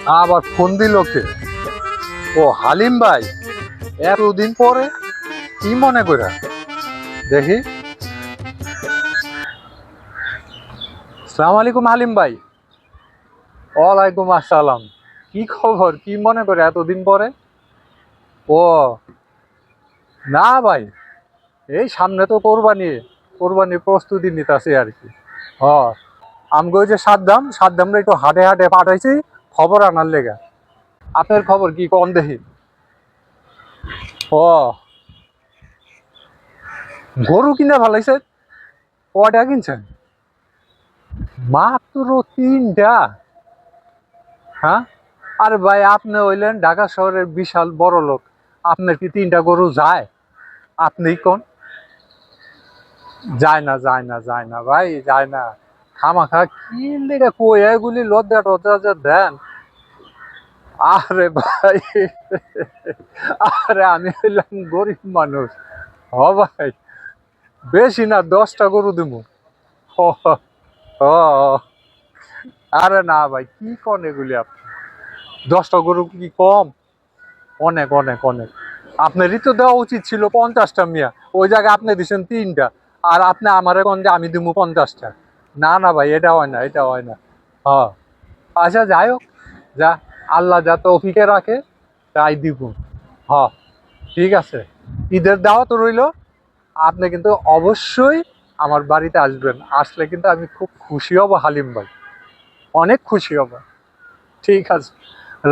আবার ফোন দিল কে? ও হালিম ভাই, এতদিন পরে কি মনে করে? দেখি। আসসালামু আলাইকুম হালিম ভাই। ওয়ালাইকুম আসসালাম। কি খবর? কি মনে করে এতদিন পরে? ও না ভাই, এই সামনে তো কোরবানির প্রস্তুতি নিতেছি আর কি। হ, আমগো ওই যে সাদ্দামরা একটু হাটে হাটে পাঠাইছি খবর আনার লেগা। আপনার খবর কি কম দেখি? ও গরু কিনে ভালাইছে? কয়টা কিনছেন? মাত্র 3টা? হ্যাঁ, আরে ভাই আপনি হইলেন ঢাকা শহরের বিশাল বড় লোক, আপনার কি 3টা গরু যায়? আপনি কোন? যায় না ভাই, যায় না। খামাখা কি লেগে কই এগুলি লজ্জা টজ্জা যে দেন। আরে ভাই, আরে আমি হইলাম গরিব মানুষ। হ ভাই, বেশি না 10টা গরু দিব। হ হ, আরে না ভাই, কি কন এগুলি আপনি? 10টা গরু কি কম? অনেক অনেক অনেক। আপনারই তো দেওয়া উচিত ছিল 50টা মিয়া। ওই জায়গায় আপনি দিচ্ছেন 3টা, আর আপনি আমারে কোন যে আমি দিব 50টা। না না ভাই, এটা হয় না, এটা হয় না। হ্যাঁ, আচ্ছা যাই হোক, যা আল্লাহ যা তৌফিকে রাখে তাই দিব। হ্যাঁ ঠিক আছে, ঈদের দাওয়াত রইল। আপনি কিন্তু অবশ্যই আমার বাড়িতে আসবেন। আসলে কিন্তু আমি খুব খুশি হব হালিম ভাই, অনেক খুশি হব। ঠিক আছে,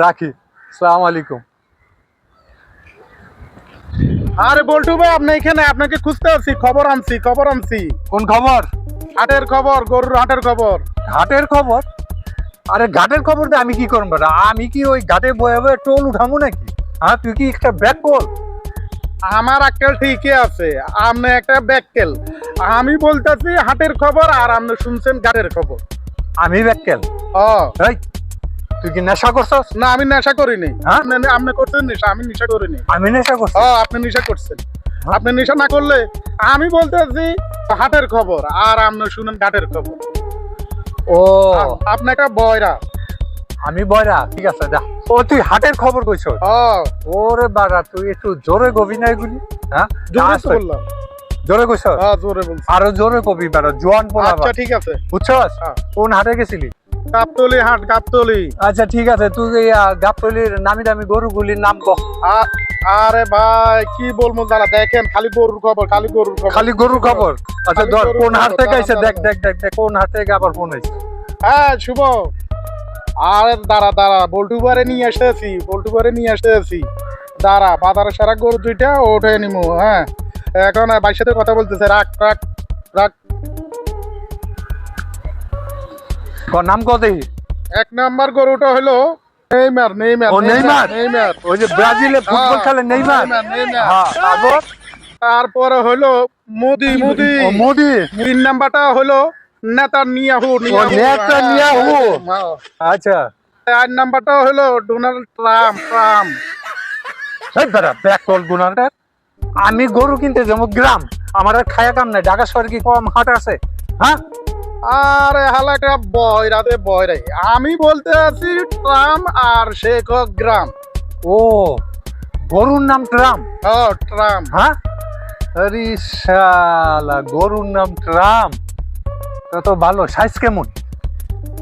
রাখি। আসসালামু আলাইকুম। আরে বল্টু ভাই, আপনি এখানে? আপনাকে খুঁজতে আছি, খবর আনছি। কোন খবর? হাটের খবর, গরুর হাটের খবর। ঘাটের খবর? আরে ঘাটের খবর দিয়ে আমি কি করবো? আমি কি ওই ঘাটে বয়ে বয়ে টোল উঠাবো নাকি? হ্যাঁ, তুই কি একটা ব্যাগ বল। আমার আক্কেল ঠিকই আছে, আপনি একটা ব্যাককেল। আমি বলতেছি হাটের খবর, আর আপনি শুনছেন ঘাটের খবর। আমি ব্যাগকেল? ও এই, তুই কি নেশা করছস? না, আমি নেশা করিনি। হ্যাঁ? আপনি করছেন নেশা, আমি নেশা করিনি। আমি নেশা করছি? ও, আপনি নেশা করছেন। আপনি নেশা না করলে আমি বলতেছি হাটের খবর, আর আপনি শুনেন ঘাটের খবর। ও, আপনি একটা বয়রা। আমি বয়রা? ঠিক আছে যা। ও তুই হাটের খবর কইছ? ও, ওরে বাড়া, তুই একটু জোরে কবি না এগুলি? হ্যাঁ, জোরে তো বললাম। জোরে কইছ? হ্যাঁ, জোরে বলছি। আরো জোরে কবি বাড়া, জোয়ান পোলা। আচ্ছা ঠিক আছে। বুঝছস? হ্যাঁ। কোন হাটে গেছিলি? গাবতলি হাট, গাবতলি। আচ্ছা ঠিক আছে, তুই এই গাবতলির নামি দামি গরুগুলির নাম কহ। আরে ভাই, কি বলবো দাদা, দেখেন খালি গরুর খবর, খালি গরুর খবর। খালি গরুর খবর? আচ্ছা খালি ধর, গরুর কোন হাট খবর, থেকে আইছে? দাঁড়ান, দেখ দাঁড়ান। দেখ দেখ দেখ, কোন হাট থেকে আবার ফোন আইছে। হ্যাঁ শুভ। আরে দাঁড়া দাঁড়া, বল্টুবারে নিয়ে এসেছি। দাঁড়া, বাজারে সারা গরু 2টা ওঠে নিমু। হ্যাঁ, এখন ভাইয়ের সাথে কথা বলতেছে, রাখ রাখ রাখ। নাম কত? 1 নাম্বার গরুটা হলো নেইমার। ও নেইমার? নেইমার। ওই যে ব্রাজিলে ফুটবল খেলে নেইমার? নেইমার। হ্যাঁ, তারপর? তারপরে হলো মোদি। ও মোদি। 3 নাম্বারটা হলো নেতানিয়াহু। ও নেতানিয়াহু। হ্যাঁ। আচ্ছা, 4 নাম্বারটা হলো ডোনাল্ড ট্রাম্প। এই বেটা ব্যাক কল গুনাটা। আমি গরু কিনতে যাবো গ্রাম, আমার আর খায়া কাম নাই। ঢাকা শহরে কি কম হাট আছে? হ্যাঁ, আরে হালাকা বয়রাই। আমি বলতে আছি ট্রাম, আর শেখ গ্রাম। ও গরুর নাম ট্রাম? ও ট্রাম। হ্যাঁ, আরে শালা, গরুর নাম ট্রাম? তা তো ভালো। সাইজ কেমন?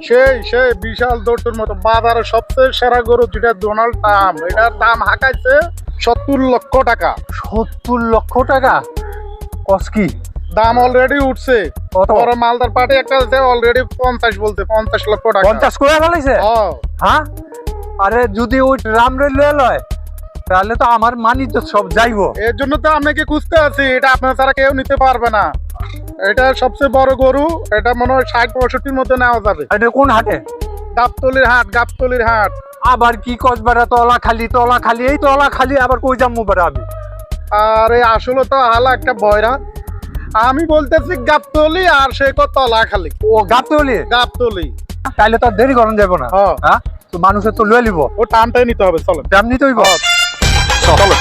সেই বিশাল দৌড়টোর মতো। বাজারে সবচেয়ে সেরা গরু যেটা ডোনাল্ড ট্রাম্প, এটার দাম হাঁকাইছে 70 লক্ষ টাকা। 70 লক্ষ টাকা? কস কি? দাম অলরেডি উঠছে। কত? বড় মালদার পার্টি একটা আছে, অলরেডি 50 বলতে, 50 লক্ষ টাকা। 50 করে ফেলাইছে? ও, হ্যাঁ, আরে যদি ওই ট্রাম রে লয় তাহলে তো আমার মানি তো সব যাইবো। এর জন্য তো আপনাকে খুঁজতে আছি। এটা আপনার ছাড়া কেউ নিতে পারবে না। এটা সবচেয়ে বড় গরু। এটা মনে হয় 60-65 মধ্যে নেওয়া যাবে। এটা কোন হাটে? গাবতলির হাট। আবার কি কস বেড়া? তলা খালি এই তলা খালি আবার কই যাবো বেড়া আমি? আরে আসলে তো হালা একটা বয়রা। আমি বলতেছি গাবতলি, আর সে তলা খালি। ও গাবতলি? তাইলে তো দেরি করন যাবো না। হ্যাঁ, হ্যাঁ, তো মানুষের তো লয়ে লিব। ও টানটাই নিতে হবে। চলো, দাম নিতে হইব। চলো।